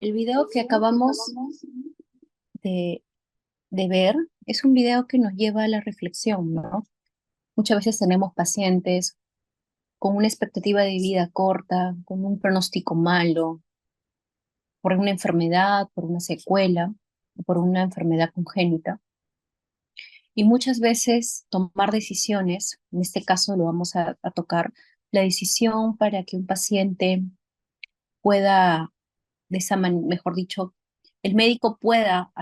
El video que acabamos de, de ver es un video que nos lleva a la reflexión, ¿no? Muchas veces tenemos pacientes con una expectativa de vida corta, con un pronóstico malo, por una enfermedad, por una secuela, o por una enfermedad congénita. Y muchas veces tomar decisiones, en este caso lo vamos a tocar, la decisión para que un paciente pueda mejor dicho, el médico pueda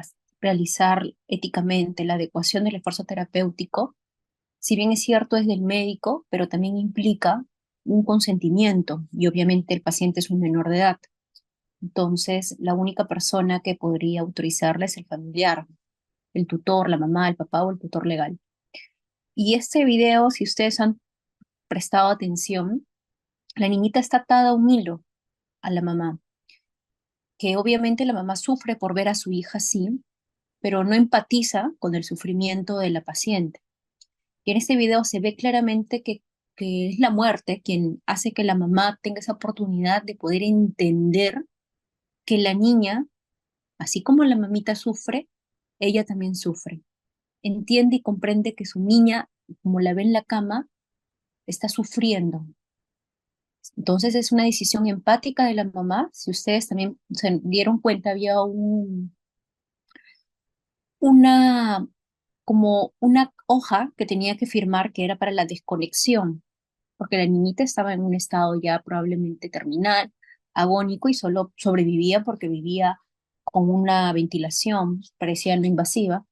realizar éticamente la adecuación del esfuerzo terapéutico, si bien es cierto es del médico, pero también implica un consentimiento y obviamente el paciente es un menor de edad. Entonces, la única persona que podría autorizarla es el familiar, el tutor, la mamá, el papá o el tutor legal. Y este video, si ustedes han prestado atención, la niñita está atada a un hilo a la mamá, que obviamente la mamá sufre por ver a su hija así, pero no empatiza con el sufrimiento de la paciente. Y en este video se ve claramente que es la muerte quien hace que la mamá tenga esa oportunidad de poder entender que la niña, así como la mamita sufre, ella también sufre. Entiende y comprende que su niña, como la ve en la cama, está sufriendo. Entonces es una decisión empática de la mamá. Si ustedes también se dieron cuenta, había una, como una hoja que tenía que firmar que era para la desconexión, porque la niñita estaba en un estado ya probablemente terminal, agónico y solo sobrevivía porque vivía con una ventilación, parecía no invasiva.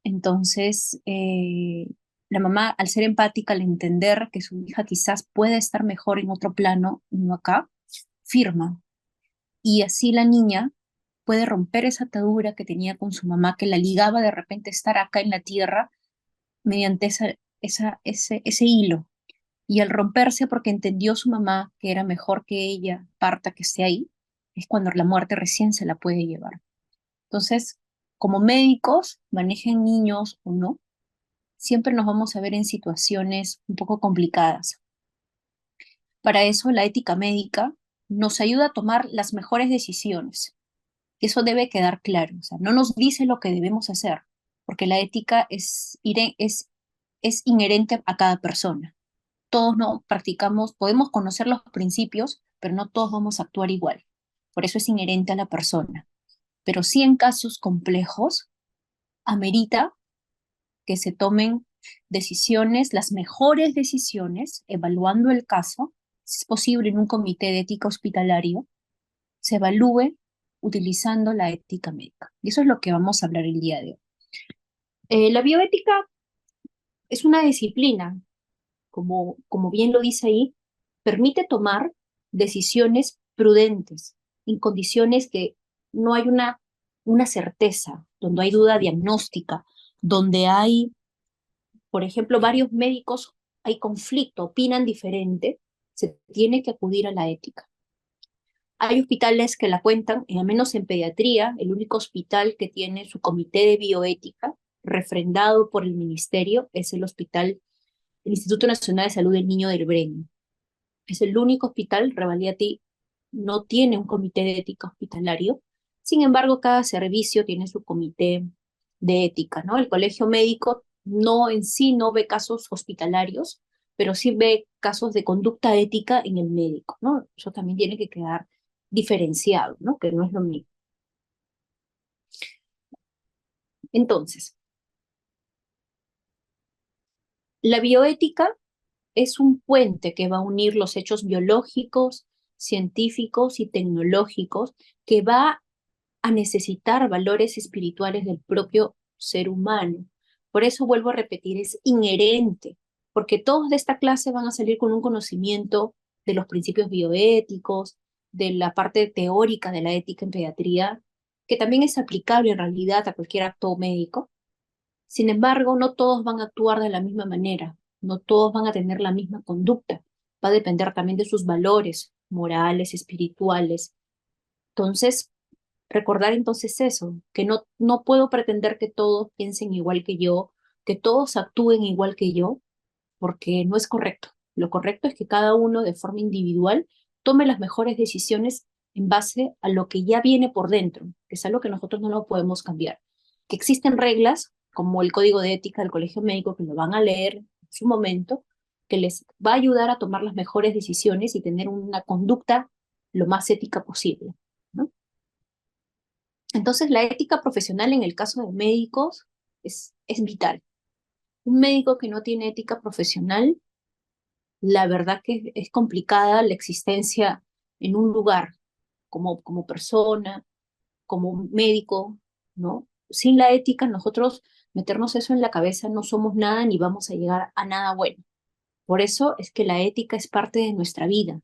Entonces, la mamá, al ser empática, al entender que su hija quizás puede estar mejor en otro plano y no acá, firma. Y así la niña puede romper esa atadura que tenía con su mamá, que la ligaba de repente a estar acá en la tierra mediante ese hilo. Y al romperse porque entendió su mamá que era mejor que ella parta que esté ahí, es cuando la muerte recién se la puede llevar. Entonces, como médicos, manejen niños o no, siempre nos vamos a ver en situaciones un poco complicadas. Para eso, la ética médica nos ayuda a tomar las mejores decisiones. Eso debe quedar claro. O sea, no nos dice lo que debemos hacer, porque la ética es inherente a cada persona. Todos no practicamos, podemos conocer los principios, pero no todos vamos a actuar igual. Por eso es inherente a la persona. Pero sí en casos complejos, amerita que se tomen decisiones, las mejores decisiones, evaluando el caso, si es posible en un comité de ética hospitalario, se evalúe utilizando la ética médica. Y eso es lo que vamos a hablar el día de hoy. La bioética es una disciplina, como bien lo dice ahí, permite tomar decisiones prudentes en condiciones que no hay una certeza, donde hay duda diagnóstica, donde hay, por ejemplo, varios médicos, hay conflicto, opinan diferente, se tiene que acudir a la ética. Hay hospitales que la cuentan, al menos en pediatría, el único hospital que tiene su comité de bioética refrendado por el ministerio es el Instituto Nacional de Salud del Niño del Bren. Es el único hospital, Revalidati no tiene un comité de ética hospitalario. Sin embargo, cada servicio tiene su comité de ética, ¿no? El colegio médico no en sí no ve casos hospitalarios, pero sí ve casos de conducta ética en el médico, ¿no? Eso también tiene que quedar diferenciado, ¿no? Que no es lo mismo. Entonces, la bioética es un puente que va a unir los hechos biológicos, científicos y tecnológicos, que va a necesitar valores espirituales del propio ser humano. Por eso vuelvo a repetir, es inherente, porque todos de esta clase van a salir con un conocimiento de los principios bioéticos, de la parte teórica de la ética en pediatría, que también es aplicable en realidad a cualquier acto médico. Sin embargo, no todos van a actuar de la misma manera, no todos van a tener la misma conducta. Va a depender también de sus valores morales, espirituales. Entonces, recordar entonces eso, que no puedo pretender que todos piensen igual que yo, que todos actúen igual que yo, porque no es correcto. Lo correcto es que cada uno de forma individual tome las mejores decisiones en base a lo que ya viene por dentro, que es algo que nosotros no lo podemos cambiar. Que existen reglas, como el código de ética del colegio médico, que lo van a leer en su momento, que les va a ayudar a tomar las mejores decisiones y tener una conducta lo más ética posible, ¿no? Entonces, la ética profesional en el caso de médicos es vital. Un médico que no tiene ética profesional, la verdad que es complicada la existencia en un lugar. como persona, como médico, ¿no? Sin la ética, nosotros meternos eso en la cabeza no somos nada ni vamos a llegar a nada bueno. Por eso es que la ética es parte de nuestra vida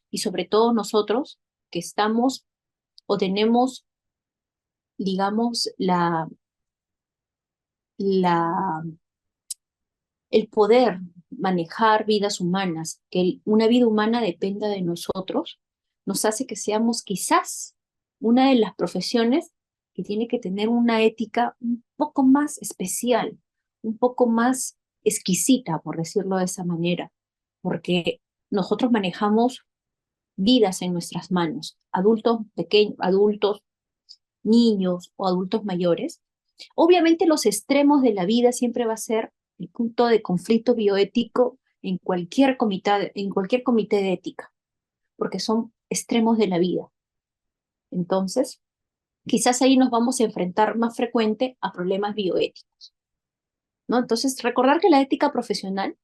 y sobre todo nosotros que estamos o tenemos, digamos, la, el poder manejar vidas humanas, que una vida humana dependa de nosotros, nos hace que seamos quizás una de las profesiones que tiene que tener una ética un poco más especial, un poco más exquisita, por decirlo de esa manera, porque nosotros manejamos vidas en nuestras manos, adultos pequeños, adultos, niños o adultos mayores. Obviamente los extremos de la vida siempre va a ser el punto de conflicto bioético en cualquier comité de ética, porque son extremos de la vida. Entonces, quizás ahí nos vamos a enfrentar más frecuente a problemas bioéticos, ¿no? Entonces, recordar que la ética profesional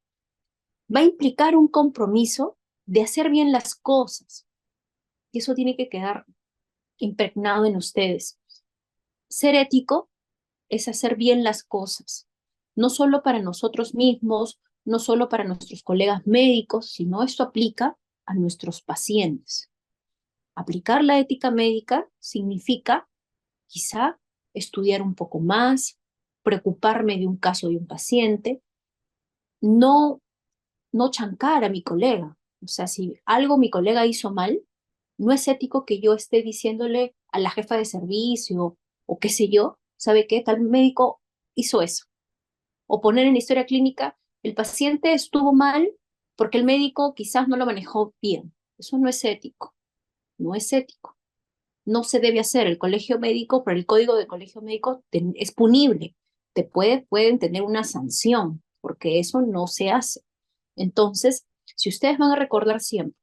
va a implicar un compromiso de hacer bien las cosas, y eso tiene que quedar impregnado en ustedes. Ser ético es hacer bien las cosas, no solo para nosotros mismos, no solo para nuestros colegas médicos, sino esto aplica a nuestros pacientes. Aplicar la ética médica significa quizá estudiar un poco más, preocuparme de un caso de un paciente, no, no chancar a mi colega. O sea, si algo mi colega hizo mal, no es ético que yo esté diciéndole a la jefa de servicio o qué sé yo, ¿sabe qué? Tal médico hizo eso. O poner en la historia clínica, el paciente estuvo mal porque el médico quizás no lo manejó bien. Eso no es ético, no es ético. No se debe hacer. El colegio médico, por el código del colegio médico, es punible. Pueden tener una sanción, porque eso no se hace. Entonces, si ustedes van a recordar siempre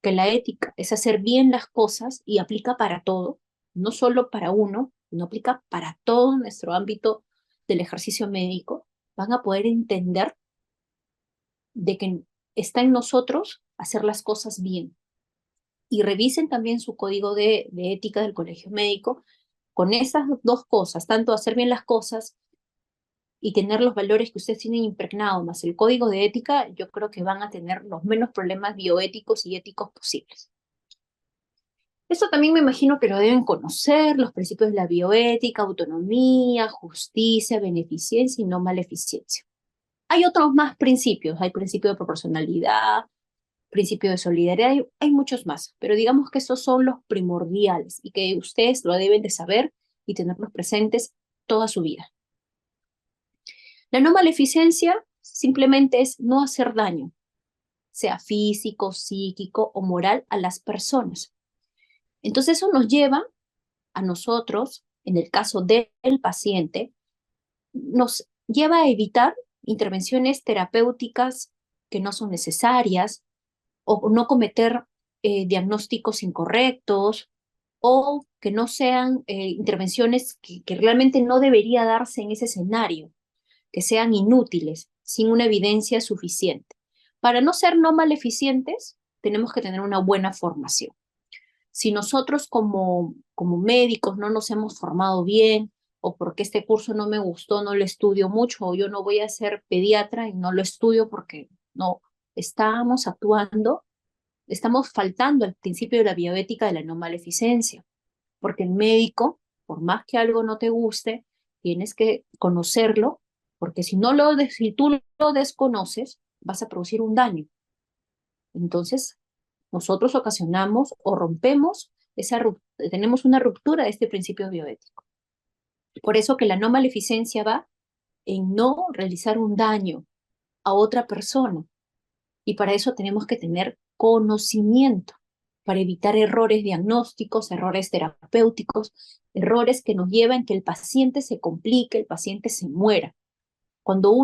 que la ética es hacer bien las cosas y aplica para todo, no solo para uno, no aplica para todo nuestro ámbito del ejercicio médico, van a poder entender de que está en nosotros hacer las cosas bien. Y revisen también su código de ética del colegio médico con esas dos cosas, tanto hacer bien las cosas y tener los valores que ustedes tienen impregnados, más el código de ética, yo creo que van a tener los menos problemas bioéticos y éticos posibles. Esto también me imagino que lo deben conocer, los principios de la bioética, autonomía, justicia, beneficencia y no maleficencia. Hay otros más principios, hay principio de proporcionalidad, principio de solidaridad, hay muchos más, pero digamos que estos son los primordiales y que ustedes lo deben de saber y tenerlos presentes toda su vida. La no maleficencia simplemente es no hacer daño, sea físico, psíquico o moral, a las personas. Entonces eso nos lleva a nosotros, en el caso del paciente, nos lleva a evitar intervenciones terapéuticas que no son necesarias o no cometer diagnósticos incorrectos o que no sean intervenciones que realmente no debería darse en ese escenario, que sean inútiles, sin una evidencia suficiente. Para no ser no maleficientes, tenemos que tener una buena formación. Si nosotros como médicos no nos hemos formado bien, o porque este curso no me gustó, no lo estudio mucho, o yo no voy a ser pediatra y no lo estudio porque no, estamos actuando, estamos faltando al principio de la bioética de la no maleficencia, porque el médico, por más que algo no te guste, tienes que conocerlo, porque si tú lo desconoces, vas a producir un daño. Entonces, nosotros ocasionamos o rompemos tenemos una ruptura de este principio bioético. Por eso que la no maleficencia va en no realizar un daño a otra persona. Y para eso tenemos que tener conocimiento, para evitar errores diagnósticos, errores terapéuticos, errores que nos llevan a que el paciente se complique, el paciente se muera. Cuando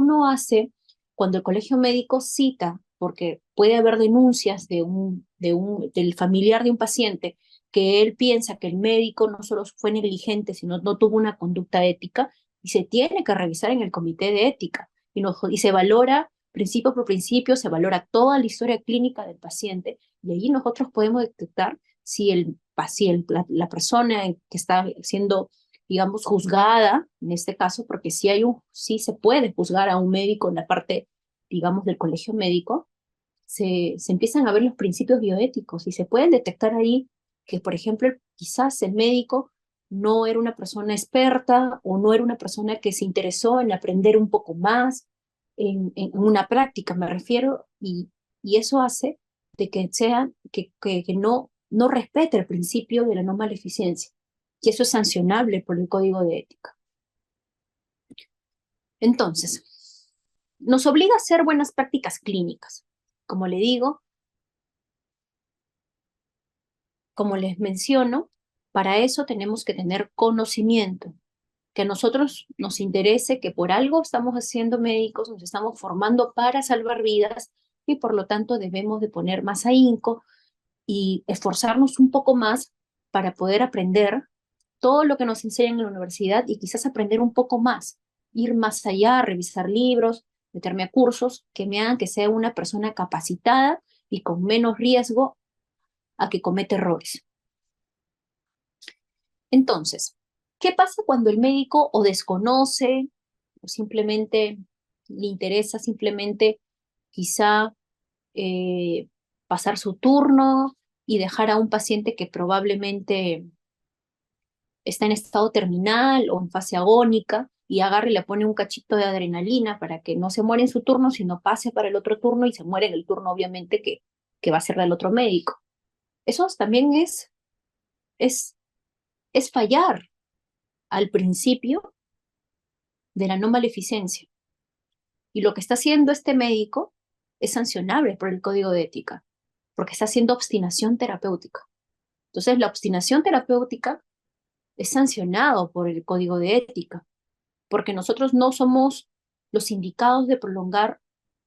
cuando el colegio médico cita, porque puede haber denuncias del familiar de un paciente, que él piensa que el médico no solo fue negligente, sino no tuvo una conducta ética, y se tiene que revisar en el comité de ética, y se valora principio por principio, se valora toda la historia clínica del paciente, y allí nosotros podemos detectar si paciente, la persona que está siendo, digamos, juzgada, en este caso, porque sí se puede juzgar a un médico en la parte, digamos, del colegio médico, se empiezan a ver los principios bioéticos y se pueden detectar ahí que, por ejemplo, quizás el médico no era una persona experta o no era una persona que se interesó en aprender un poco más, en una práctica me refiero, y eso hace de que que no respete el principio de la no maleficencia, y eso es sancionable por el Código de Ética. Entonces, nos obliga a hacer buenas prácticas clínicas. Como le digo, como les menciono, para eso tenemos que tener conocimiento, que a nosotros nos interese que por algo estamos haciendo médicos, nos estamos formando para salvar vidas y por lo tanto debemos de poner más ahínco y esforzarnos un poco más para poder aprender todo lo que nos enseñan en la universidad y quizás aprender un poco más, ir más allá, revisar libros, meterme a cursos que me hagan que sea una persona capacitada y con menos riesgo a que cometa errores. Entonces, ¿qué pasa cuando el médico o desconoce o simplemente le interesa simplemente quizá eh, pasar su turno y dejar a un paciente que probablemente está en estado terminal o en fase agónica y agarra y le pone un cachito de adrenalina para que no se muera en su turno, sino pase para el otro turno y se muere en el turno obviamente que va a ser del otro médico? Eso también es, es fallar al principio de la no maleficencia. Y lo que está haciendo este médico es sancionable por el Código de Ética, porque está haciendo obstinación terapéutica. Entonces, la obstinación terapéutica es sancionado por el Código de Ética, porque nosotros no somos los indicados de prolongar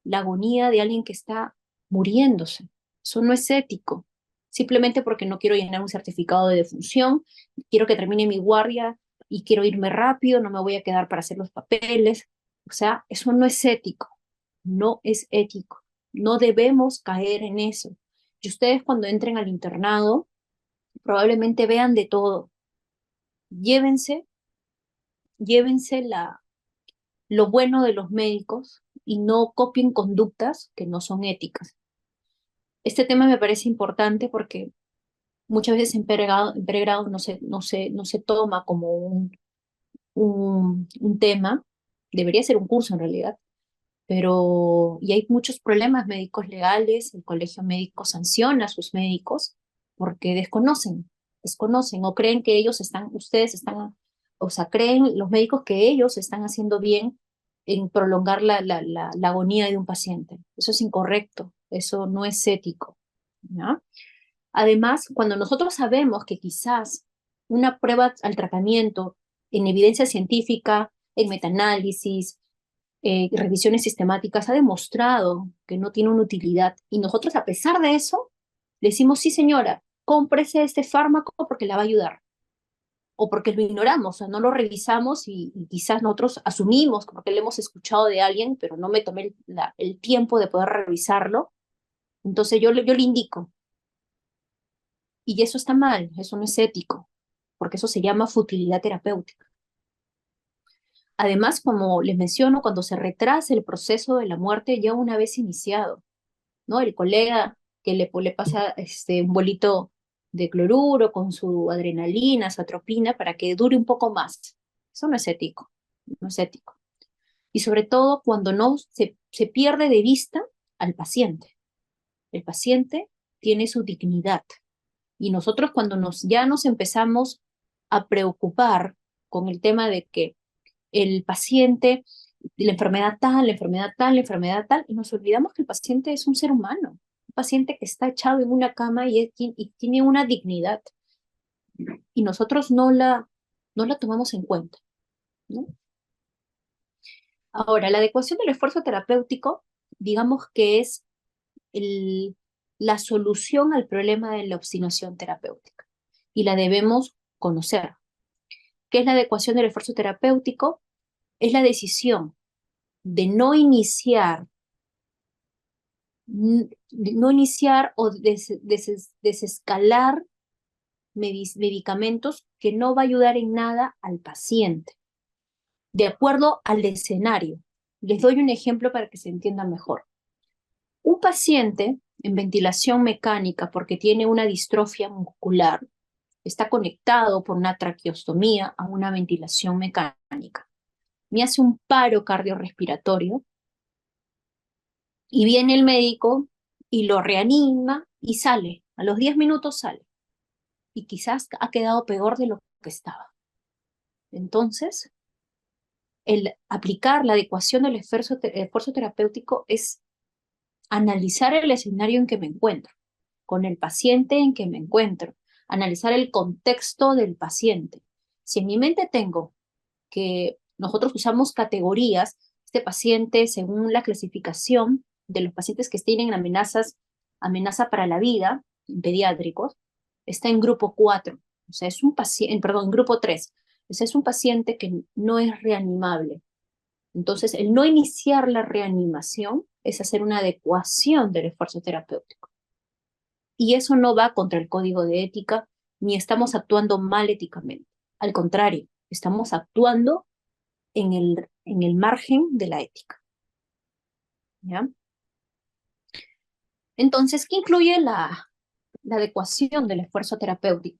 la agonía de alguien que está muriéndose. Eso no es ético. Simplemente porque no quiero llenar un certificado de defunción, quiero que termine mi guardia y quiero irme rápido, no me voy a quedar para hacer los papeles. O sea, eso no es ético. No es ético. No debemos caer en eso. Y ustedes cuando entren al internado, probablemente vean de todo. Llévense, llévense lo bueno de los médicos y no copien conductas que no son éticas. Este tema me parece importante porque muchas veces en pregrado no se toma como un tema, debería ser un curso en realidad, pero y hay muchos problemas médicos legales, el colegio médico sanciona a sus médicos porque desconocen o creen que ustedes están, o sea, creen los médicos que ellos están haciendo bien en prolongar la agonía de un paciente. Eso es incorrecto, eso no es ético, ¿ya? Además, cuando nosotros sabemos que quizás una prueba al tratamiento en evidencia científica, en metaanálisis, revisiones sistemáticas, ha demostrado que no tiene una utilidad. Y nosotros, a pesar de eso, le decimos, sí, señora, cómprese este fármaco porque la va a ayudar. O porque lo ignoramos, o sea, no lo revisamos y quizás nosotros asumimos porque lo hemos escuchado de alguien, pero no me tomé el tiempo de poder revisarlo. Entonces yo le indico. Y eso está mal, eso no es ético, porque eso se llama futilidad terapéutica. Además, como les menciono, cuando se retrasa el proceso de la muerte ya una vez iniciado, ¿no? El colega que le pasa un bolito de cloruro con su adrenalina, su atropina, para que dure un poco más. Eso no es ético, no es ético. Y sobre todo cuando no se pierde de vista al paciente. El paciente tiene su dignidad. Y nosotros cuando ya nos empezamos a preocupar con el tema de que el paciente, la enfermedad tal, la enfermedad tal, la enfermedad tal, y nos olvidamos que el paciente es un ser humano, un paciente que está echado en una cama y tiene una dignidad, y nosotros no la tomamos en cuenta, ¿no? Ahora, la adecuación del esfuerzo terapéutico, digamos que es el, la solución al problema de la obstinación terapéutica, y la debemos conocer. ¿Qué es la adecuación del esfuerzo terapéutico? Es la decisión de no iniciar o desescalar medicamentos que no va a ayudar en nada al paciente, de acuerdo al escenario. Les doy un ejemplo para que se entienda mejor. Un paciente en ventilación mecánica porque tiene una distrofia muscular está conectado por una traqueostomía a una ventilación mecánica. Me hace un paro cardiorrespiratorio y viene el médico y lo reanima y sale. A los 10 minutos sale. Y quizás ha quedado peor de lo que estaba. Entonces, el aplicar la adecuación del esfuerzo terapéutico es analizar el escenario en que me encuentro, con el paciente en que me encuentro, analizar el contexto del paciente. Si en mi mente tengo que nosotros usamos categorías, este paciente, según la clasificación de los pacientes que tienen amenaza para la vida, en pediátricos, está en grupo 4, o sea, es un paciente, perdón, en grupo 3, o sea, es un paciente que no es reanimable. Entonces, el no iniciar la reanimación es hacer una adecuación del esfuerzo terapéutico. Y eso no va contra el código de ética, ni estamos actuando mal éticamente. Al contrario, estamos actuando en el margen de la ética. ¿Ya? Entonces, ¿qué incluye la adecuación del esfuerzo terapéutico?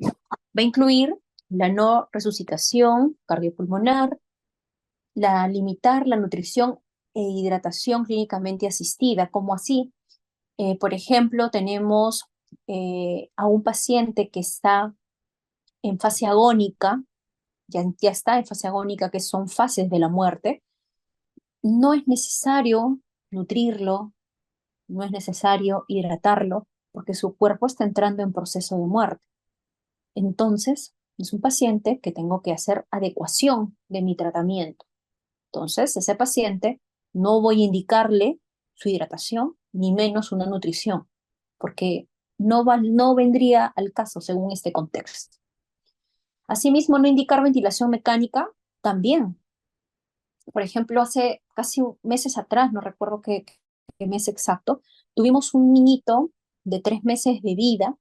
Va a incluir la no resucitación cardiopulmonar, limitar la nutrición e hidratación clínicamente asistida, como así, por ejemplo, tenemos a un paciente que está en fase agónica, ya está en fase agónica, que son fases de la muerte, no es necesario nutrirlo, no es necesario hidratarlo, porque su cuerpo está entrando en proceso de muerte. Entonces, es un paciente que tengo que hacer adecuación de mi tratamiento. Entonces, ese paciente no voy a indicarle su hidratación, ni menos una nutrición, porque no vendría al caso según este contexto. Asimismo, no indicar ventilación mecánica también. Por ejemplo, hace casi meses atrás, no recuerdo qué mes exacto, tuvimos un niñito de 3 meses de vida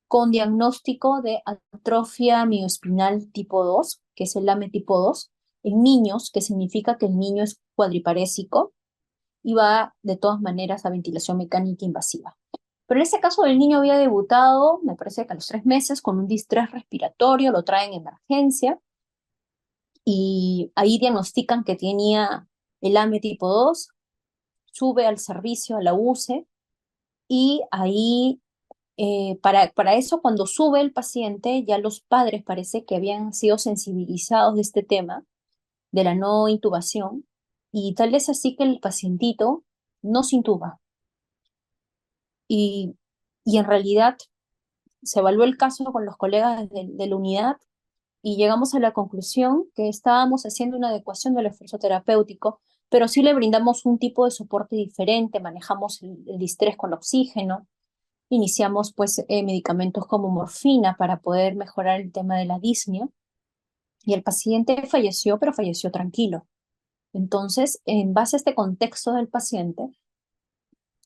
con diagnóstico de atrofia mioespinal tipo 2, que es el AME tipo 2, en niños, que significa que el niño es cuadriparésico y va de todas maneras a ventilación mecánica invasiva. Pero en ese caso el niño había debutado, me parece que a los 3 meses, con un distrés respiratorio, lo traen en emergencia y ahí diagnostican que tenía el AME tipo 2, sube al servicio, a la UCE, y ahí, para eso, cuando sube el paciente, ya los padres parece que habían sido sensibilizados de este tema, de la no intubación, y tal vez así que el pacientito no se intuba. Y, y en realidad se evaluó el caso con los colegas de la unidad y llegamos a la conclusión que estábamos haciendo una adecuación del esfuerzo terapéutico, pero sí le brindamos un tipo de soporte diferente, manejamos el distrés con oxígeno, iniciamos pues medicamentos como morfina para poder mejorar el tema de la disnea, y el paciente falleció, pero falleció tranquilo. Entonces, en base a este contexto del paciente,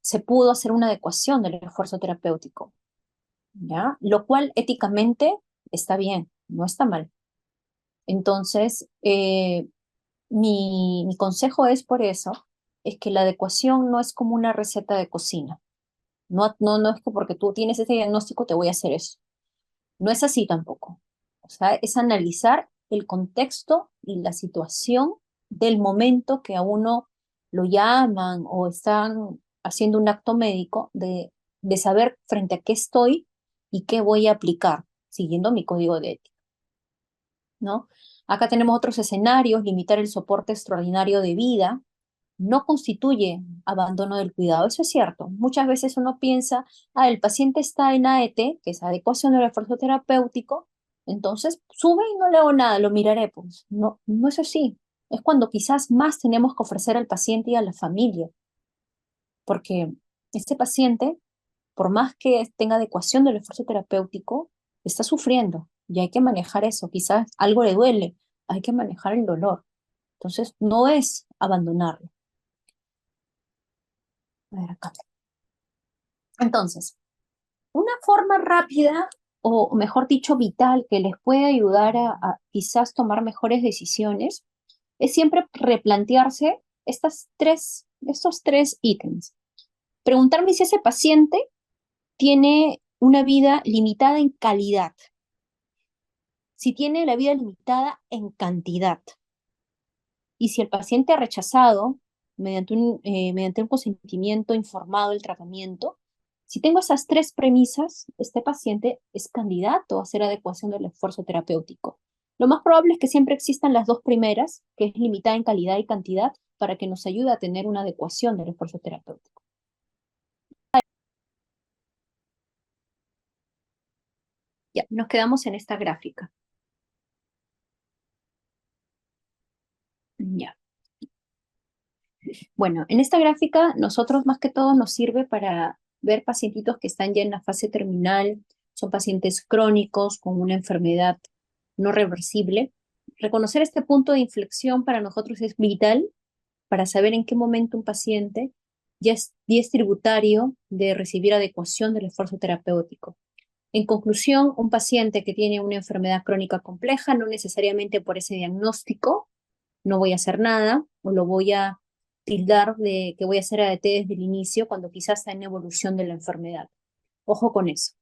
se pudo hacer una adecuación del esfuerzo terapéutico, ¿ya? Lo cual éticamente está bien, no está mal. Entonces, mi consejo es por eso, es que la adecuación no es como una receta de cocina. No es que porque tú tienes ese diagnóstico te voy a hacer eso. No es así tampoco. O sea, es analizar el contexto y la situación del momento que a uno lo llaman o están haciendo un acto médico de saber frente a qué estoy y qué voy a aplicar, siguiendo mi código de ética, ¿no? Acá tenemos otros escenarios: limitar el soporte extraordinario de vida no constituye abandono del cuidado. Eso es cierto. Muchas veces uno piensa, el paciente está en AET, que es adecuación del esfuerzo terapéutico, entonces sube y no le hago nada, lo miraré. Pues no, no es así. Es cuando quizás más tenemos que ofrecer al paciente y a la familia, porque este paciente, por más que tenga adecuación del esfuerzo terapéutico, está sufriendo y hay que manejar eso. Quizás algo le duele, hay que manejar el dolor. Entonces, no es abandonarlo. A ver acá. Entonces, Una forma rápida, o mejor dicho, vital, que les puede ayudar a quizás tomar mejores decisiones, es siempre replantearse estos tres ítems. Preguntarme si ese paciente tiene una vida limitada en calidad, si tiene la vida limitada en cantidad, y si el paciente ha rechazado mediante un consentimiento informado del tratamiento. Si tengo esas tres premisas, este paciente es candidato a hacer adecuación del esfuerzo terapéutico. Lo más probable es que siempre existan las dos primeras, que es limitada en calidad y cantidad, para que nos ayude a tener una adecuación del esfuerzo terapéutico. Ya, nos quedamos en esta gráfica. Ya. Bueno, en esta gráfica nosotros más que todo nos sirve para ver pacientitos que están ya en la fase terminal, son pacientes crónicos con una enfermedad no reversible. Reconocer este punto de inflexión para nosotros es vital para saber en qué momento un paciente ya es tributario de recibir adecuación del esfuerzo terapéutico. En conclusión, un paciente que tiene una enfermedad crónica compleja, no necesariamente por ese diagnóstico no voy a hacer nada o lo voy a tildar de que voy a hacer ADT desde el inicio cuando quizás está en evolución de la enfermedad. Ojo con eso.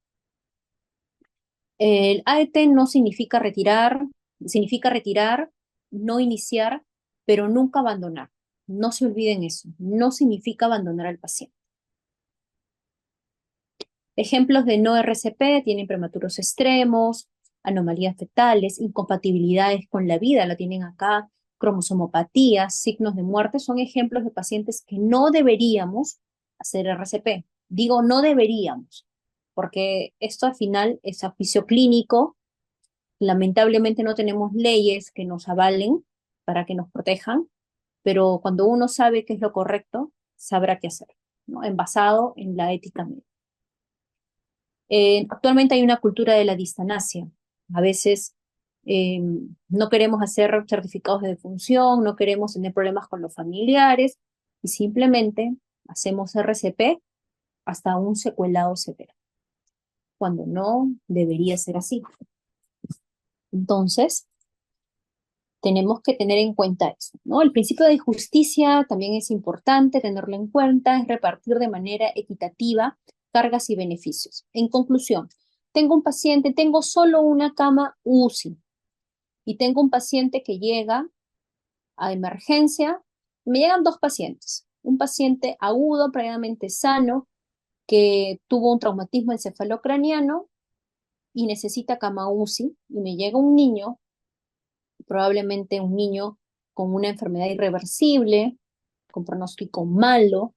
El ADT no significa retirar, no iniciar, pero nunca abandonar. No se olviden eso. No significa abandonar al paciente. Ejemplos de no RCP tienen prematuros extremos, anomalías fetales, incompatibilidades con la vida, la tienen acá, cromosomopatías, signos de muerte, son ejemplos de pacientes que no deberíamos hacer RCP. Digo no deberíamos, porque esto al final es a juicio clínico. Lamentablemente no tenemos leyes que nos avalen para que nos protejan, pero cuando uno sabe qué es lo correcto, sabrá qué hacer, ¿no? Basado en la ética médica. Actualmente hay una cultura de la distanasia. A veces eh, no queremos hacer certificados de defunción, no queremos tener problemas con los familiares y simplemente hacemos RCP hasta un secuelado severo, cuando no debería ser así. Entonces, tenemos que tener en cuenta eso, ¿no? El principio de justicia también es importante tenerlo en cuenta, es repartir de manera equitativa cargas y beneficios. En conclusión, tengo un paciente, tengo solo una cama UCI y tengo un paciente que llega a emergencia. Me llegan dos pacientes, un paciente agudo, previamente sano, que tuvo un traumatismo encefalocraniano y necesita cama UCI, y me llega un niño, probablemente un niño con una enfermedad irreversible, con pronóstico malo,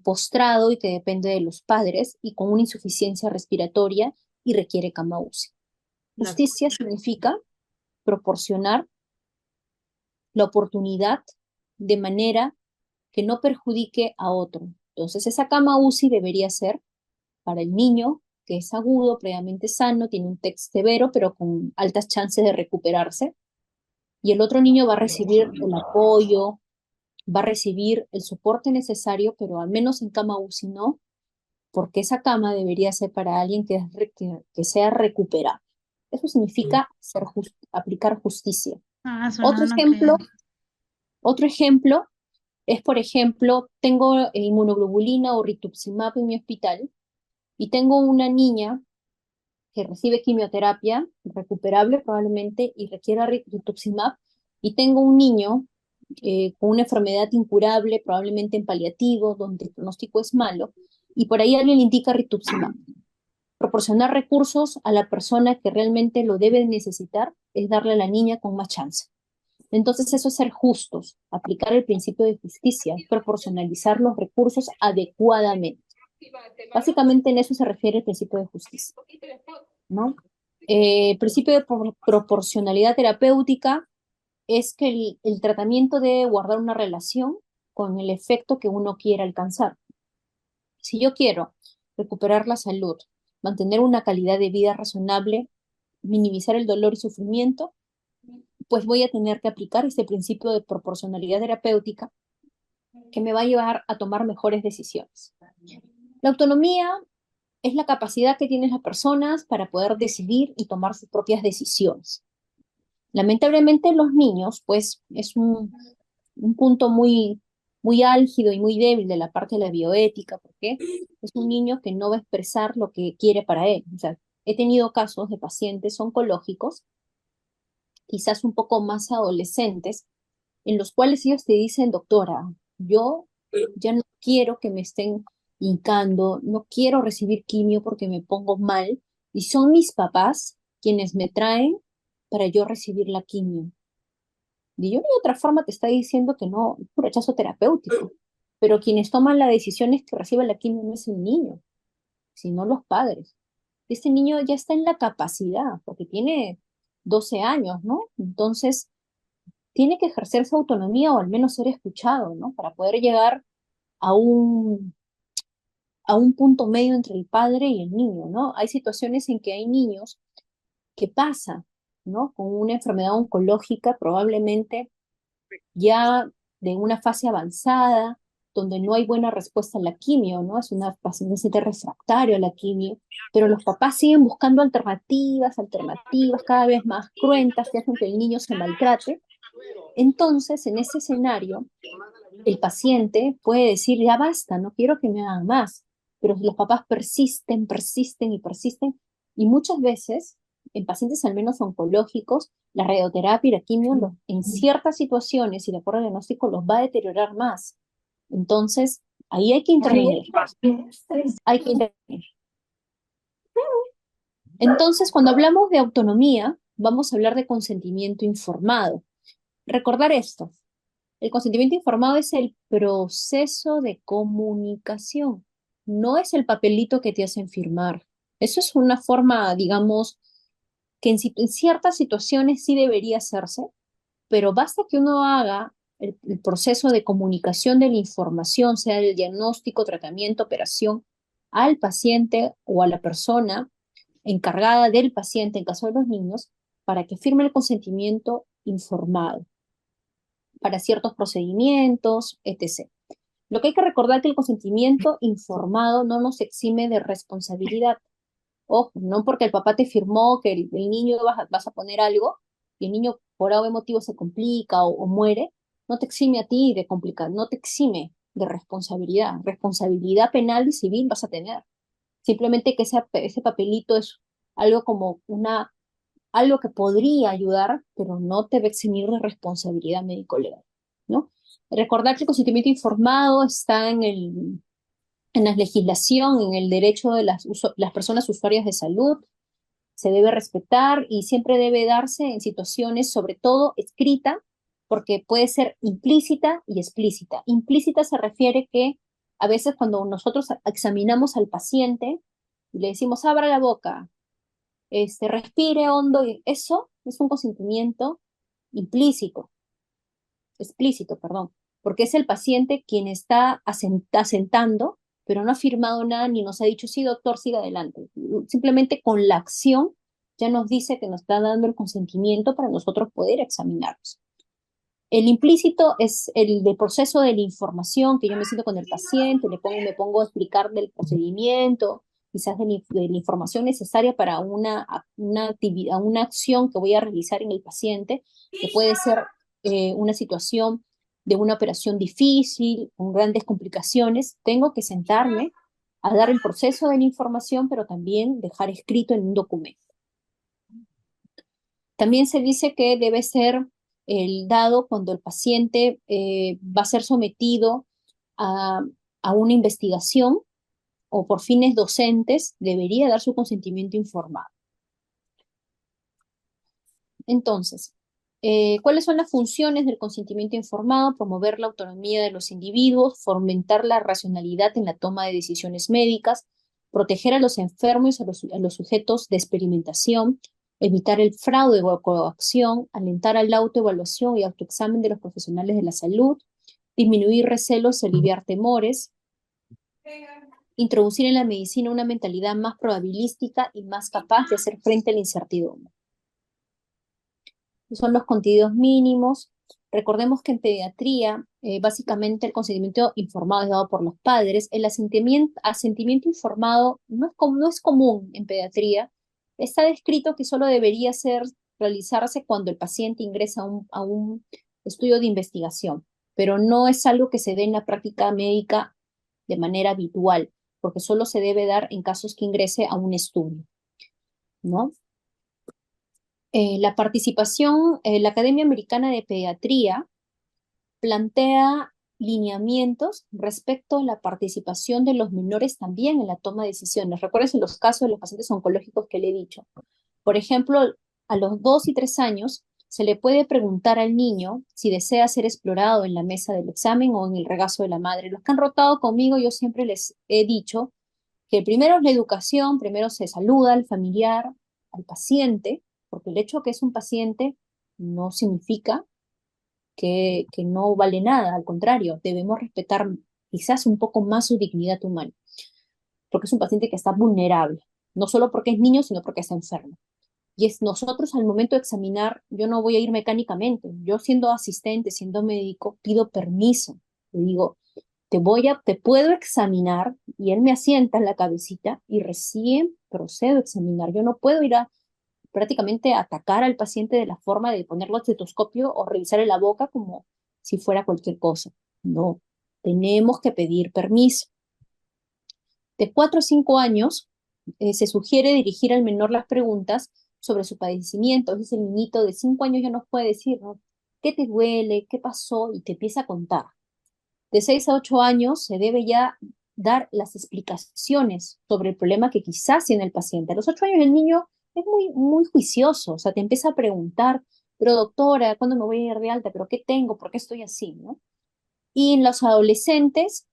postrado y que depende de los padres y con una insuficiencia respiratoria y requiere cama UCI. Justicia significa proporcionar la oportunidad de manera que no perjudique a otro. Entonces, esa cama UCI debería ser para el niño que es agudo, previamente sano, tiene un TEC severo, pero con altas chances de recuperarse. Y el otro niño va a recibir el apoyo, va a recibir el soporte necesario, pero al menos en cama UCI no, porque esa cama debería ser para alguien que sea recuperado. Eso significa aplicar justicia. Suena Otro uno que... ejemplo, otro ejemplo es, por ejemplo, tengo inmunoglobulina o rituximab en mi hospital y tengo una niña que recibe quimioterapia recuperable probablemente y requiera rituximab, y tengo un niño con una enfermedad incurable, probablemente en paliativo, donde el pronóstico es malo, y por ahí alguien le indica rituximab. Proporcionar recursos a la persona que realmente lo debe necesitar es darle a la niña con más chance. Entonces eso es ser justos, aplicar el principio de justicia, es proporcionalizar los recursos adecuadamente. Básicamente en eso se refiere el principio de justicia, ¿no? El principio de proporcionalidad terapéutica es que el tratamiento debe guardar una relación con el efecto que uno quiere alcanzar. Si yo quiero recuperar la salud, mantener una calidad de vida razonable, minimizar el dolor y sufrimiento, pues voy a tener que aplicar este principio de proporcionalidad terapéutica que me va a llevar a tomar mejores decisiones. La autonomía es la capacidad que tienen las personas para poder decidir y tomar sus propias decisiones. Lamentablemente los niños, pues es un punto muy álgido y muy débil de la parte de la bioética, porque es un niño que no va a expresar lo que quiere para él. O sea, he tenido casos de pacientes oncológicos, quizás un poco más adolescentes, en los cuales ellos te dicen, doctora, yo ya no quiero que me estén hincando, no quiero recibir quimio porque me pongo mal, y son mis papás quienes me traen para yo recibir la quimio. De una u otra forma te está diciendo que no, es un rechazo terapéutico, pero quienes toman la decisión es que reciba la quimio no es el niño, sino los padres. Este niño ya está en la capacidad, porque tiene 12 años, ¿no? Entonces, tiene que ejercer su autonomía o al menos ser escuchado, ¿no? Para poder llegar a a un punto medio entre el padre y el niño, ¿no? Hay situaciones en que hay niños que pasan, ¿no? Con una enfermedad oncológica probablemente ya de una fase avanzada, donde no hay buena respuesta a la quimio, ¿no? Es una paciente refractario a la quimio, pero los papás siguen buscando alternativas cada vez más cruentas que hacen que el niño se maltrate. Entonces, en ese escenario, el paciente puede decir, ya basta, no quiero que me hagan más, pero los papás persisten y persisten, y muchas veces, en pacientes al menos oncológicos, la radioterapia y la quimio en ciertas situaciones y de acuerdo al diagnóstico los va a deteriorar más. Entonces, ahí hay que intervenir, hay que intervenir. Entonces, cuando hablamos de autonomía, vamos a hablar de consentimiento informado. Recordar esto, el consentimiento informado es el proceso de comunicación, no es el papelito que te hacen firmar. Eso es una forma, digamos, que en ciertas situaciones sí debería hacerse, pero basta que uno haga el proceso de comunicación de la información, sea el diagnóstico, tratamiento, operación, al paciente o a la persona encargada del paciente, en caso de los niños, para que firme el consentimiento informado para ciertos procedimientos, etc. Lo que hay que recordar es que el consentimiento informado no nos exime de responsabilidad. Ojo, no porque el papá te firmó que el niño vas a poner algo y el niño por algún motivo se complica o muere, no te exime a ti de complicar, no te exime de responsabilidad. Responsabilidad penal y civil vas a tener. Simplemente que ese papelito es algo como algo que podría ayudar, pero no te va a eximir de responsabilidad médico-legal, ¿no? Recordar que el consentimiento informado está en la legislación, en el derecho de las personas usuarias de salud, se debe respetar y siempre debe darse en situaciones, sobre todo escrita, porque puede ser implícita y explícita. Implícita se refiere que a veces cuando nosotros examinamos al paciente y le decimos, abra la boca, respire hondo, y eso es un consentimiento implícito, explícito, perdón, porque es el paciente quien está asentando, pero no ha firmado nada ni nos ha dicho, sí, doctor, siga adelante. Simplemente con la acción ya nos dice que nos está dando el consentimiento para nosotros poder examinarlos. El implícito es el de proceso de la información, que yo me siento con el paciente, me pongo a explicar del procedimiento, quizás de la información necesaria para una actividad, una acción que voy a realizar en el paciente, que puede ser una situación de una operación difícil, con grandes complicaciones. Tengo que sentarme a dar el proceso de la información, pero también dejar escrito en un documento. También se dice que debe ser el dado cuando el paciente va a ser sometido a, a una investigación o por fines docentes, debería dar su consentimiento informado. Entonces, ¿cuáles son las funciones del consentimiento informado? Promover la autonomía de los individuos, fomentar la racionalidad en la toma de decisiones médicas, proteger a los enfermos y a los sujetos de experimentación, evitar el fraude o coacción, alentar a la autoevaluación y autoexamen de los profesionales de la salud, disminuir recelos y aliviar temores, introducir en la medicina una mentalidad más probabilística y más capaz de hacer frente a la incertidumbre. Son los contenidos mínimos, Recordemos que en pediatría, básicamente el consentimiento informado es dado por los padres. El asentimiento informado no es común en pediatría. Está descrito que solo debería realizarse cuando el paciente ingresa a un estudio de investigación, pero no es algo que se dé en la práctica médica de manera habitual, porque solo se debe dar en casos que ingrese a un estudio, ¿no? La participación, la Academia Americana de Pediatría plantea lineamientos respecto a la participación de los menores también en la toma de decisiones. Recuerden los casos de los pacientes oncológicos que le he dicho. Por ejemplo, a los 2 y 3 años se le puede preguntar al niño si desea ser explorado en la mesa del examen o en el regazo de la madre. Los que han rotado conmigo, yo siempre les he dicho que primero es la educación, primero se saluda al familiar, al paciente, porque el hecho que es un paciente no significa que no vale nada, al contrario, debemos respetar quizás un poco más su dignidad humana, porque es un paciente que está vulnerable, no solo porque es niño, sino porque está enfermo. Y es nosotros al momento de examinar, yo no voy a ir mecánicamente, yo siendo asistente, siendo médico, pido permiso, le digo, te puedo examinar, y él me asienta en la cabecita y recién procedo a examinar. Yo no puedo ir a prácticamente atacar al paciente de la forma de ponerlo al estetoscopio o revisarle la boca como si fuera cualquier cosa. No, tenemos que pedir permiso. De 4 a 5 años, se sugiere dirigir al menor las preguntas sobre su padecimiento. Entonces el niñito de 5 años ya nos puede decir, ¿no? ¿Qué te duele? ¿Qué pasó? Y te empieza a contar. De 6 a 8 años se debe ya dar las explicaciones sobre el problema que quizás tiene el paciente. A los 8 años el niño es muy juicioso, o sea, te empieza a preguntar, pero doctora, ¿cuándo me voy a ir de alta? ¿Pero qué tengo? ¿Por qué estoy así? ¿No? Y en los adolescentes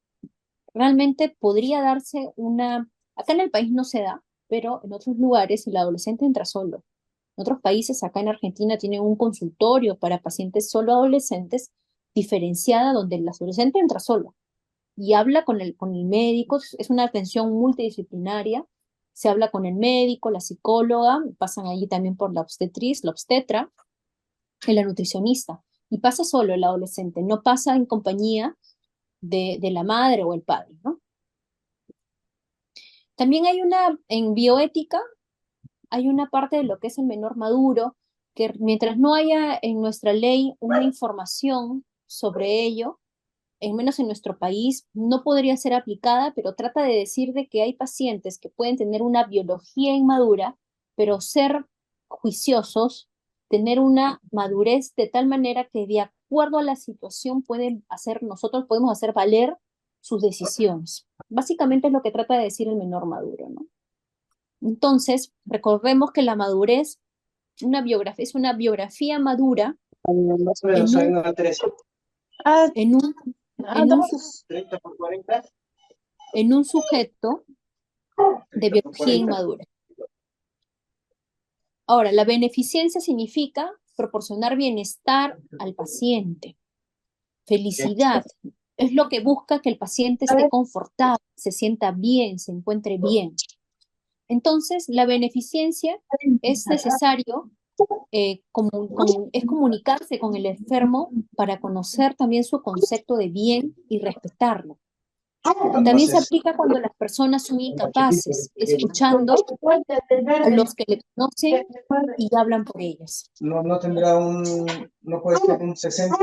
realmente podría darse acá en el país no se da, pero en otros lugares el adolescente entra solo. En otros países, acá en Argentina, tienen un consultorio para pacientes solo adolescentes diferenciada donde el adolescente entra solo y habla con el médico, es una atención multidisciplinaria, se habla con el médico, la psicóloga, pasan allí también por la obstetriz, la obstetra y la nutricionista. Y pasa solo el adolescente, no pasa en compañía de la madre o el padre, ¿no? También en bioética, hay una parte de lo que es el menor maduro, que mientras no haya en nuestra ley una información sobre ello, en menos en nuestro país, no podría ser aplicada, pero trata de decir de que hay pacientes que pueden tener una biología inmadura, pero ser juiciosos, tener una madurez de tal manera que de acuerdo a la situación nosotros podemos hacer valer sus decisiones. Básicamente es lo que trata de decir el menor maduro, ¿no? Entonces, recordemos que la madurez es una biografía madura Más o en menos, hay un, una 13. Ah, en un, en un, su- dos. 30 por 40. en un sujeto de 30 por biología 40. inmadura. Ahora, la beneficencia significa proporcionar bienestar al paciente, felicidad. Es lo que busca que el paciente A esté ver, confortable, se sienta bien, se encuentre bien. Entonces, la beneficencia es necesario, es comunicarse con el enfermo para conocer también su concepto de bien y respetarlo. También se entonces, aplica cuando las personas son incapaces, escuchando a los que le conocen y hablan por ellas. no tendrá no puede ser un 60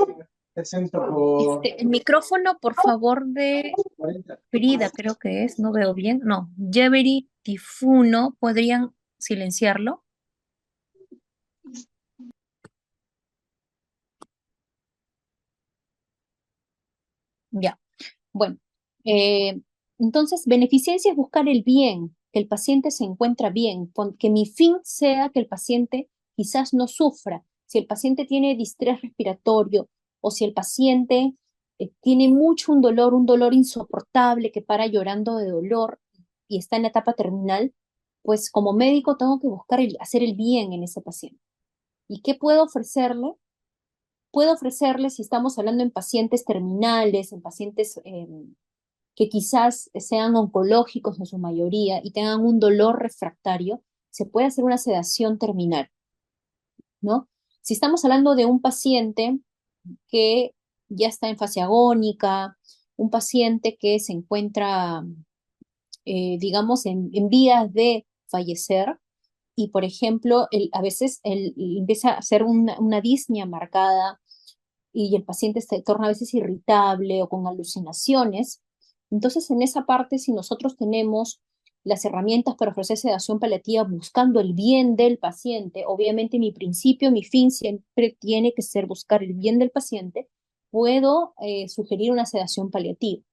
por El micrófono, por favor, de 40. Frida, creo que es, no veo bien. No, Jeveri Tifuno, ¿podrían silenciarlo? Ya, bueno. eh, entonces, beneficencia es buscar el bien, que el paciente se encuentra bien, que mi fin sea que el paciente quizás no sufra. Si el paciente tiene distrés respiratorio o si el paciente tiene mucho un dolor insoportable que para llorando de dolor y está en la etapa terminal, pues como médico tengo que buscar hacer el bien en ese paciente. ¿Y qué puedo ofrecerle? Puedo ofrecerle, si estamos hablando en pacientes terminales, en pacientes que quizás sean oncológicos en su mayoría y tengan un dolor refractario, se puede hacer una sedación terminal, ¿no? Si estamos hablando de un paciente que ya está en fase agónica, un paciente que se encuentra, digamos, en vías de fallecer y, por ejemplo, a veces empieza a hacer una disnea marcada y el paciente se torna a veces irritable o con alucinaciones. Entonces, en esa parte, si nosotros tenemos las herramientas para ofrecer sedación paliativa buscando el bien del paciente, obviamente mi principio, mi fin siempre tiene que ser buscar el bien del paciente, puedo sugerir una sedación paliativa.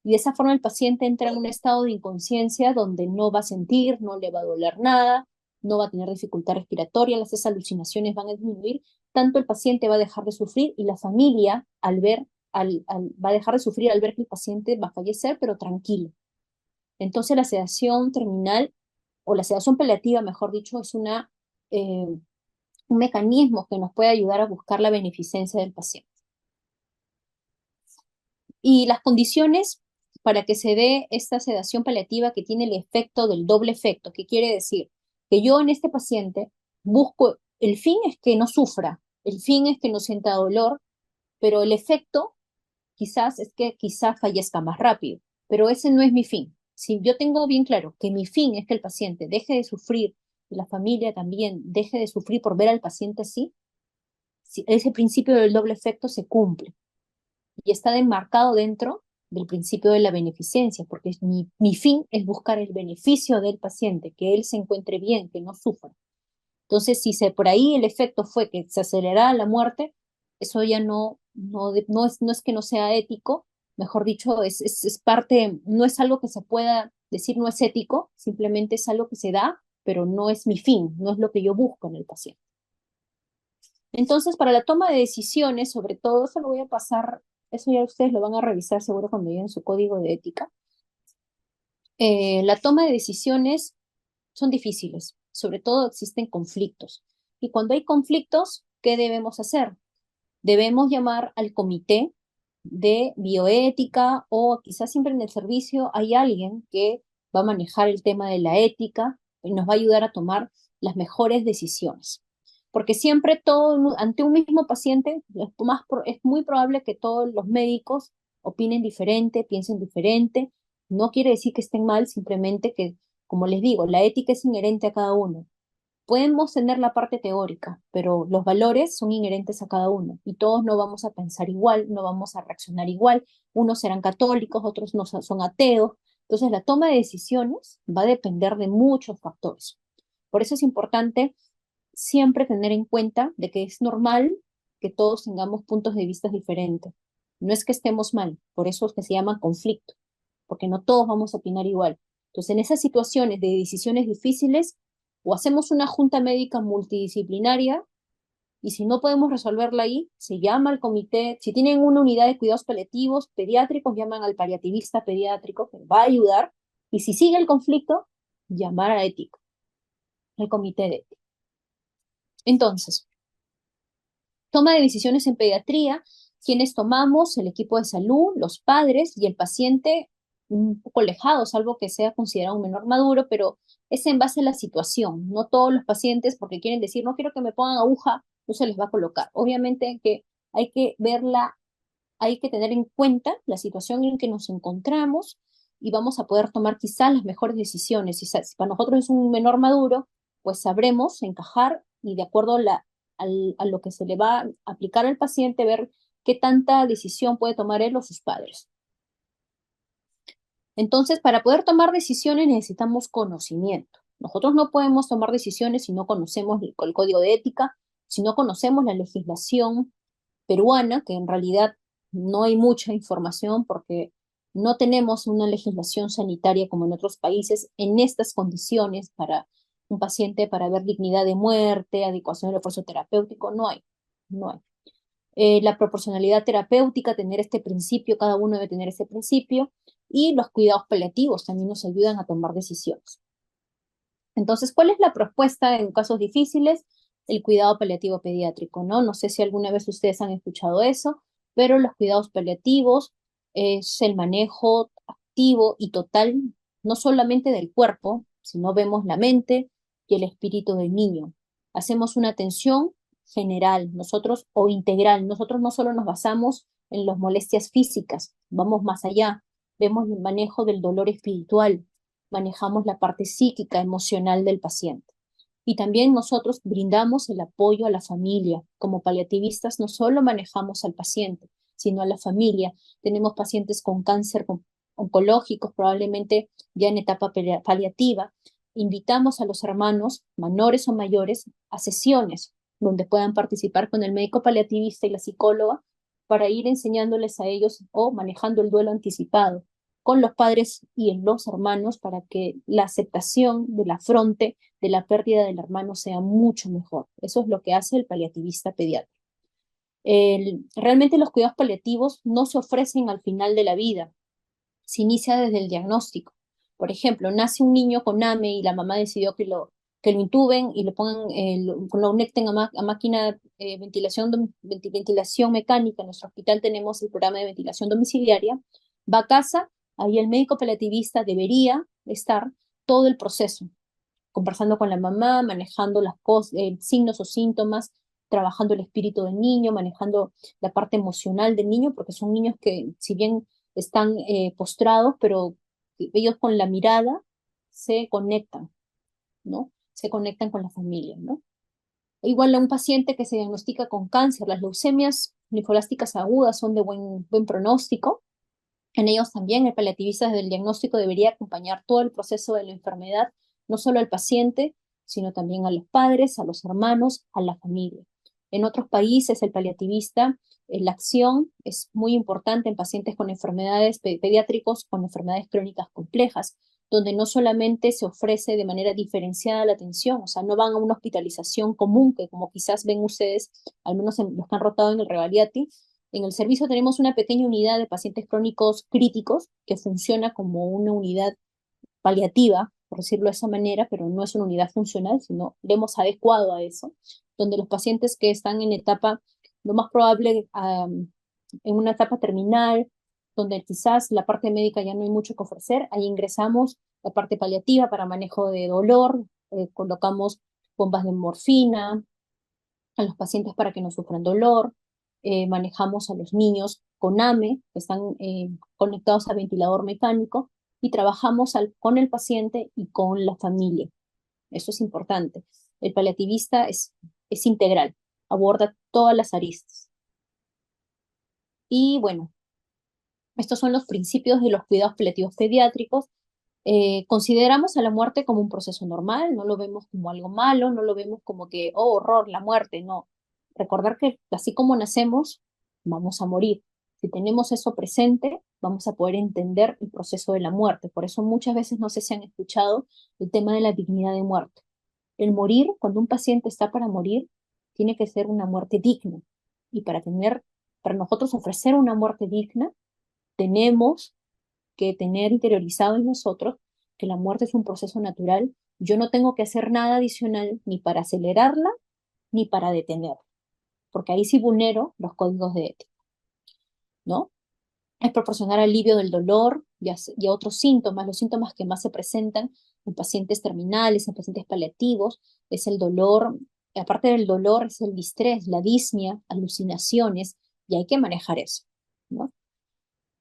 Y de esa forma el paciente entra en un estado de inconsciencia donde no va a sentir, no le va a doler nada, no va a tener dificultad respiratoria, las alucinaciones van a disminuir, tanto el paciente va a dejar de sufrir y la familia va a dejar de sufrir al ver que el paciente va a fallecer, pero tranquilo. Entonces la sedación terminal o la sedación paliativa, mejor dicho, es un mecanismo que nos puede ayudar a buscar la beneficencia del paciente. Y las condiciones para que se dé esta sedación paliativa que tiene el efecto del doble efecto, que quiere decir que yo en este paciente busco, el fin es que no sufra, el fin es que no sienta dolor, pero el efecto quizás es que quizás fallezca más rápido, pero ese no es mi fin. Si yo tengo bien claro que mi fin es que el paciente deje de sufrir y la familia también deje de sufrir por ver al paciente así, si ese principio del doble efecto se cumple y está enmarcado dentro del principio de la beneficencia, porque mi fin es buscar el beneficio del paciente, que él se encuentre bien, que no sufra. Entonces, si por ahí el efecto fue que se acelerara la muerte, eso ya no es que no sea ético, mejor dicho, es parte, no es algo que se pueda decir no es ético, simplemente es algo que se da, pero no es mi fin, no es lo que yo busco en el paciente. Entonces, para la toma de decisiones, sobre todo, eso lo voy a pasar, eso ya ustedes lo van a revisar seguro cuando lleguen su código de ética. La toma de decisiones son difíciles, sobre todo existen conflictos. Y cuando hay conflictos, ¿qué debemos hacer? Debemos llamar al comité de bioética o quizás siempre en el servicio hay alguien que va a manejar el tema de la ética y nos va a ayudar a tomar las mejores decisiones. Porque siempre ante un mismo paciente es muy probable que todos los médicos opinen diferente, piensen diferente. No quiere decir que estén mal, simplemente que, como les digo, la ética es inherente a cada uno. Podemos tener la parte teórica, pero los valores son inherentes a cada uno y todos no vamos a pensar igual, no vamos a reaccionar igual. Unos serán católicos, otros no son ateos. Entonces, la toma de decisiones va a depender de muchos factores. Por eso es importante siempre tener en cuenta de que es normal que todos tengamos puntos de vista diferentes. No es que estemos mal, por eso es que se llama conflicto, porque no todos vamos a opinar igual. Entonces, en esas situaciones de decisiones difíciles, o hacemos una junta médica multidisciplinaria, y si no podemos resolverla ahí, se llama al comité. Si tienen una unidad de cuidados paliativos pediátricos, llaman al paliativista pediátrico, que va a ayudar. Y si sigue el conflicto, llamar a ética, al comité de ética. Entonces, toma de decisiones en pediatría, quienes tomamos, el equipo de salud, los padres y el paciente un poco lejado, salvo que sea considerado un menor maduro, pero es en base a la situación. No todos los pacientes, porque quieren decir, no quiero que me pongan aguja, no se les va a colocar. Obviamente que hay que verla, hay que tener en cuenta la situación en que nos encontramos y vamos a poder tomar quizás las mejores decisiones. Si para nosotros es un menor maduro, pues sabremos encajar y de acuerdo a lo que se le va a aplicar al paciente, ver qué tanta decisión puede tomar él o sus padres. Entonces, para poder tomar decisiones necesitamos conocimiento. Nosotros no podemos tomar decisiones si no conocemos el código de ética, si no conocemos la legislación peruana, que en realidad no hay mucha información porque no tenemos una legislación sanitaria como en otros países en estas condiciones para un paciente, para ver dignidad de muerte, adecuación del esfuerzo terapéutico, no hay. La proporcionalidad terapéutica, tener este principio, cada uno debe tener este principio, y los cuidados paliativos también nos ayudan a tomar decisiones. Entonces, ¿cuál es la propuesta en casos difíciles? El cuidado paliativo pediátrico, ¿no? No sé si alguna vez ustedes han escuchado eso, pero los cuidados paliativos es el manejo activo y total, no solamente del cuerpo, sino vemos la mente y el espíritu del niño. Hacemos una atención general, o integral. Nosotros no solo nos basamos en las molestias físicas, vamos más allá, vemos el manejo del dolor espiritual, manejamos la parte psíquica, emocional del paciente. Y también nosotros brindamos el apoyo a la familia. Como paliativistas no solo manejamos al paciente, sino a la familia. Tenemos pacientes con cáncer oncológicos, probablemente ya en etapa paliativa. Invitamos a los hermanos, menores o mayores, a sesiones donde puedan participar con el médico paliativista y la psicóloga para ir enseñándoles a ellos o manejando el duelo anticipado con los padres y en los hermanos para que la aceptación del afronte de la pérdida del hermano sea mucho mejor. Eso es lo que hace el paliativista pediatra. Realmente los cuidados paliativos no se ofrecen al final de la vida, se inicia desde el diagnóstico. Por ejemplo, nace un niño con AME y la mamá decidió que lo intuben y lo pongan, lo conecten a máquina ventilación mecánica. En nuestro hospital tenemos el programa de ventilación domiciliaria. Va a casa, ahí el médico paliativista debería estar todo el proceso, conversando con la mamá, manejando las cosas, signos o síntomas, trabajando el espíritu del niño, manejando la parte emocional del niño, porque son niños que, si bien están postrados, pero ellos con la mirada se conectan, ¿no? Se conectan con la familia, ¿no? Igual a un paciente que se diagnostica con cáncer, las leucemias linfolásticas agudas son de buen pronóstico. En ellos también el paliativista desde el diagnóstico debería acompañar todo el proceso de la enfermedad, no solo al paciente, sino también a los padres, a los hermanos, a la familia. En otros países el paliativista, la acción es muy importante en pacientes con enfermedades pediátricos, con enfermedades crónicas complejas, donde no solamente se ofrece de manera diferenciada la atención, o sea, no van a una hospitalización común, que como quizás ven ustedes, al menos los que han rotado en el Revaliati. En el servicio tenemos una pequeña unidad de pacientes crónicos críticos que funciona como una unidad paliativa, por decirlo de esa manera, pero no es una unidad funcional, sino le hemos adecuado a eso, donde los pacientes que están en etapa, lo más probable, en una etapa terminal, donde quizás la parte médica ya no hay mucho que ofrecer, ahí ingresamos la parte paliativa para manejo de dolor, colocamos bombas de morfina a los pacientes para que no sufran dolor, manejamos a los niños con AME, que están conectados a ventilador mecánico, y trabajamos con el paciente y con la familia. Eso es importante. El paliativista es integral, aborda todas las aristas. Y bueno, estos son los principios de los cuidados paliativos pediátricos. Consideramos a la muerte como un proceso normal, no lo vemos como algo malo, no lo vemos como que, oh, horror, la muerte, no. Recordar que así como nacemos, vamos a morir. Si tenemos eso presente, vamos a poder entender el proceso de la muerte. Por eso muchas veces no sé si han escuchado el tema de la dignidad de muerte. El morir, cuando un paciente está para morir, tiene que ser una muerte digna. Y para nosotros ofrecer una muerte digna, tenemos que tener interiorizado en nosotros que la muerte es un proceso natural. Yo no tengo que hacer nada adicional ni para acelerarla ni para detenerla, porque ahí sí vulnero los códigos de ética, ¿no? Es proporcionar alivio del dolor y a otros síntomas. Los síntomas que más se presentan en pacientes terminales, en pacientes paliativos, es el dolor. Aparte del dolor, es el distrés, la disnea, alucinaciones, y hay que manejar eso, ¿no?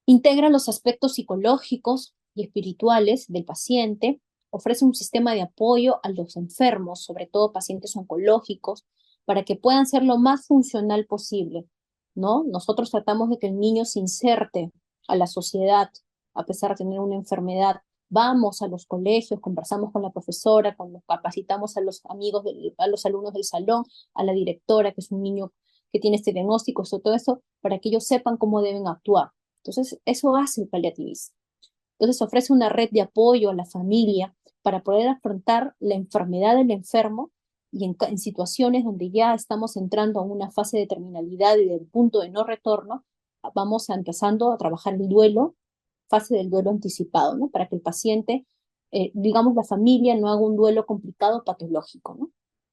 Integra los aspectos psicológicos y espirituales del paciente, ofrece un sistema de apoyo a los enfermos, sobre todo pacientes oncológicos, para que puedan ser lo más funcional posible, ¿no? Nosotros tratamos de que el niño se inserte a la sociedad, a pesar de tener una enfermedad. Vamos a los colegios, conversamos con la profesora, capacitamos a los amigos, a los alumnos del salón, a la directora, que es un niño que tiene este diagnóstico, todo eso, para que ellos sepan cómo deben actuar. Entonces, eso hace el paliativista. Entonces, ofrece una red de apoyo a la familia para poder afrontar la enfermedad del enfermo y en situaciones donde ya estamos entrando a una fase de terminalidad y del punto de no retorno, vamos empezando a trabajar el duelo, fase del duelo anticipado, ¿no? Para que el paciente, digamos, la familia no haga un duelo complicado patológico, ¿no?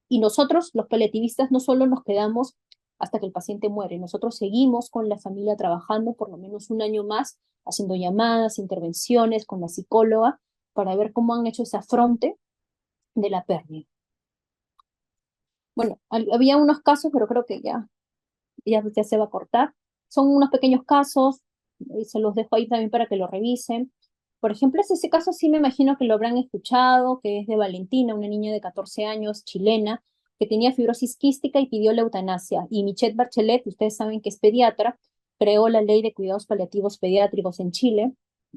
Y nosotros, los paliativistas, no solo nos quedamos hasta que el paciente muere, nosotros seguimos con la familia trabajando por lo menos un año más, haciendo llamadas, intervenciones con la psicóloga para ver cómo han hecho ese afronte de la pérdida. Bueno, había unos casos, pero creo que ya se va a cortar. Son unos pequeños casos, y se los dejo ahí también para que lo revisen. Por ejemplo, ese caso sí me imagino que lo habrán escuchado, que es de Valentina, una niña de 14 años, chilena, que tenía fibrosis quística y pidió la eutanasia. Y Michelle Bachelet, ustedes saben que es pediatra, creó la ley de cuidados paliativos pediátricos en Chile,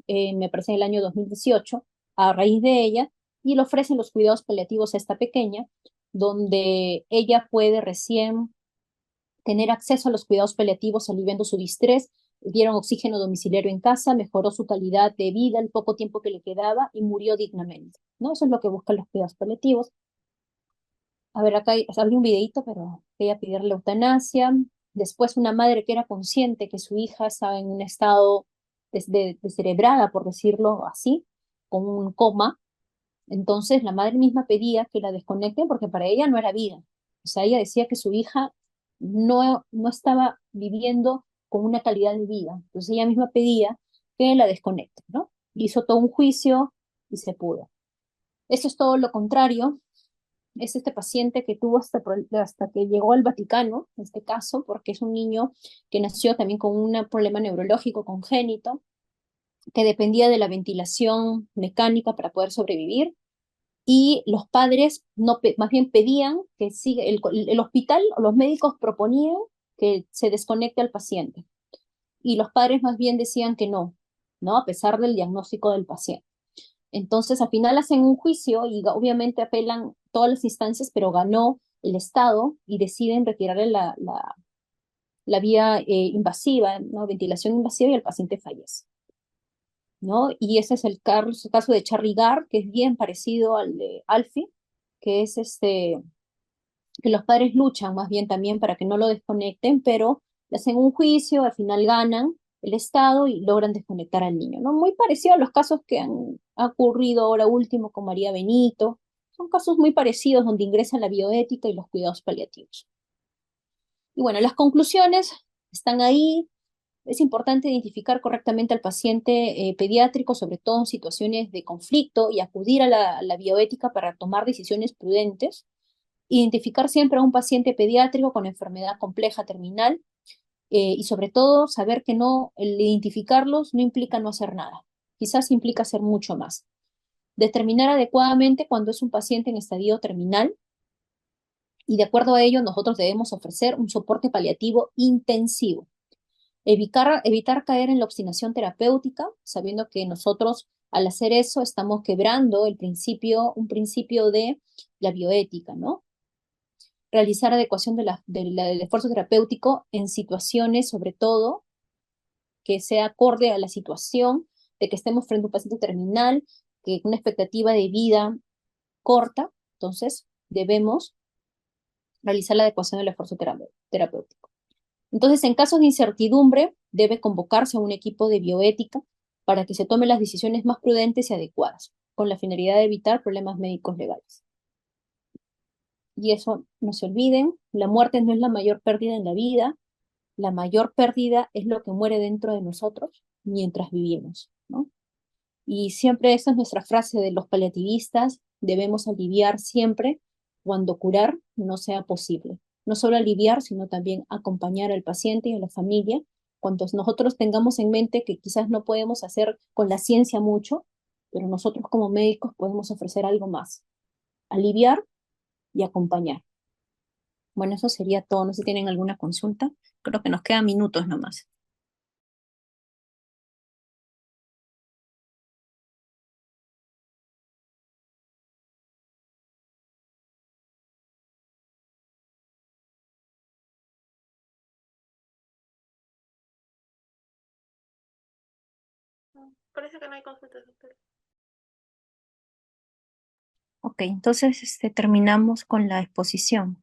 me parece en el año 2018, a raíz de ella, y le ofrecen los cuidados paliativos a esta pequeña, donde ella puede recién tener acceso a los cuidados paliativos aliviando su distrés, dieron oxígeno domiciliario en casa, mejoró su calidad de vida el poco tiempo que le quedaba y murió dignamente, ¿no? Eso es lo que buscan los cuidados paliativos. A ver, acá había un videito, pero quería pedirle eutanasia. Después una madre que era consciente que su hija estaba en un estado descerebrada, por decirlo así, con un coma. Entonces la madre misma pedía que la desconecten porque para ella no era vida. O sea, ella decía que su hija no estaba viviendo con una calidad de vida. Entonces ella misma pedía que la desconecten, ¿no? Hizo todo un juicio y se pudo. Eso es todo lo contrario. Es este paciente que tuvo hasta que llegó al Vaticano, en este caso, porque es un niño que nació también con un problema neurológico congénito, que dependía de la ventilación mecánica para poder sobrevivir y los padres no, más bien pedían que siga, el hospital o los médicos proponían que se desconecte al paciente y los padres más bien decían que no, ¿no? A pesar del diagnóstico del paciente. Entonces, al final hacen un juicio y obviamente apelan todas las instancias, pero ganó el Estado y deciden retirarle la vía invasiva, ¿no? Ventilación invasiva y el paciente fallece. ¿No? Y ese es el caso de Charlie Gard, que es bien parecido al de Alfie, que es que los padres luchan más bien también para que no lo desconecten, pero le hacen un juicio, al final ganan el Estado y logran desconectar al niño, ¿no? Muy parecido a los casos que han ocurrido ahora último con María Benito. Son casos muy parecidos donde ingresan la bioética y los cuidados paliativos. Y bueno, las conclusiones están ahí. Es importante identificar correctamente al paciente pediátrico, sobre todo en situaciones de conflicto, y acudir a la bioética para tomar decisiones prudentes. Identificar siempre a un paciente pediátrico con enfermedad compleja terminal y sobre todo saber que no, el identificarlos no implica no hacer nada, quizás implica hacer mucho más. Determinar adecuadamente cuando es un paciente en estadio terminal y de acuerdo a ello nosotros debemos ofrecer un soporte paliativo intensivo. Evitar caer en la obstinación terapéutica, sabiendo que nosotros al hacer eso estamos quebrando un principio de la bioética, ¿no? Realizar adecuación del esfuerzo terapéutico en situaciones, sobre todo, que sea acorde a la situación de que estemos frente a un paciente terminal, que una expectativa de vida corta, entonces debemos realizar la adecuación del esfuerzo terapéutico. Entonces, en casos de incertidumbre, debe convocarse a un equipo de bioética para que se tomen las decisiones más prudentes y adecuadas, con la finalidad de evitar problemas médicos legales. Y eso, no se olviden, la muerte no es la mayor pérdida en la vida, la mayor pérdida es lo que muere dentro de nosotros mientras vivimos, ¿no? Y siempre esa es nuestra frase de los paliativistas, debemos aliviar siempre cuando curar no sea posible. No solo aliviar, sino también acompañar al paciente y a la familia cuando nosotros tengamos en mente que quizás no podemos hacer con la ciencia mucho, pero nosotros como médicos podemos ofrecer algo más, aliviar y acompañar. Bueno, eso sería todo. No sé si tienen alguna consulta. Creo que nos quedan minutos nomás. Parece que no hay consultas, doctor. Ok, entonces terminamos con la exposición.